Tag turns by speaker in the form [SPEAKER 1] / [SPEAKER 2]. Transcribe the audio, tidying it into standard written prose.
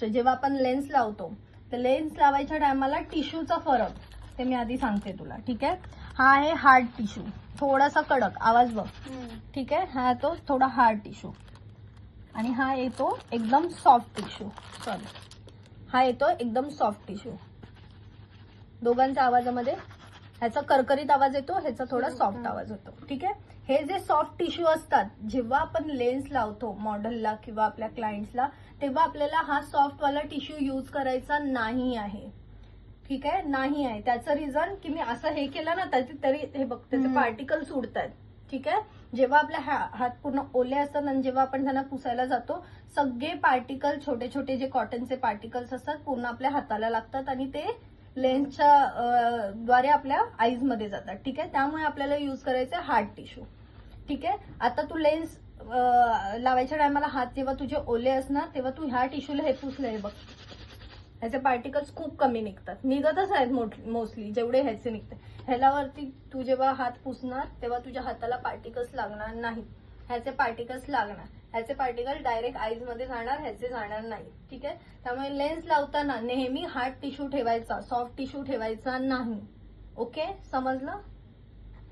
[SPEAKER 1] जेव्हा आपण लेन्स लावतो तर लेन्स लावायच्या टायमाला टिश्यूचा फरक ते मी आधी सांगते तुला. ठीक आहे. हा आहे हार्ड टिश्यू, थोडासा कडक, आवाज बघ. ठीक आहे. हा तो थोडा हार्ड टिश्यू आणि हा येतो एकदम सॉफ्ट टिश्यू. सॉरी, हा येतो एकदम सॉफ्ट टिश्यू. दोघांच्या आवाजामध्ये ह्याचा करकरीत आवाज येतो, ह्याचा थोडा सॉफ्ट आवाज होतो. ठीक आहे. हे जे सॉफ्ट टिश्यू असतात, जेव्हा आपण लेन्स लावतो मॉडेलला किंवा आपल्या क्लायंट्सला, तेव्हा आपल्याला हा सॉफ्ट वाला टिश्यू यूज करायचा नाही आहे. ठीक आहे. नाही आहे. त्याचं रिझन की मी असं हे केलं ना तरी हे बघ त्याचे पार्टिकल्स उडतात. ठीक आहे. जेव्हा आपल्या हात पूर्ण ओले असतात आणि जेव्हा आपण त्यांना पुसायला जातो, सगळे पार्टिकल छोटे छोटे जे कॉटनचे पार्टिकल्स असतात पूर्ण आपल्या हाताला लागतात आणि ते लेन्सच्या द्वारे आपल्या आईज मध्ये जातात. ठीक आहे. त्यामुळे आपल्याला यूज करायचं हार्ड टिश्यू. ठीक आहे. आता तू लेन्स लावायच्या टायमाला हात जेव्हा तुझे ओले असणार तेव्हा तू ह्या टिश्यूला हे पुसलंय बघ, ह्याचे पार्टिकल्स खूप कमी निघतात, निघतच आहेत मोस्टली जेवढे ह्याचे निघते. ह्यालावरती तू जेव्हा हात पुसणार तेव्हा तुझ्या हाताला पार्टिकल्स लागणार नाही, ह्याचे पार्टिकल्स लागणार. ह्याचे पार्टिकल डायरेक्ट आईज मध्ये जाणार, ह्याचे जाणार नाही. ठीक आहे. त्यामुळे लेन्स लावताना नेहमी हार्ड टिश्यू ठेवायचा, सॉफ्ट टिश्यू ठेवायचा नाही. ओके, समजलं?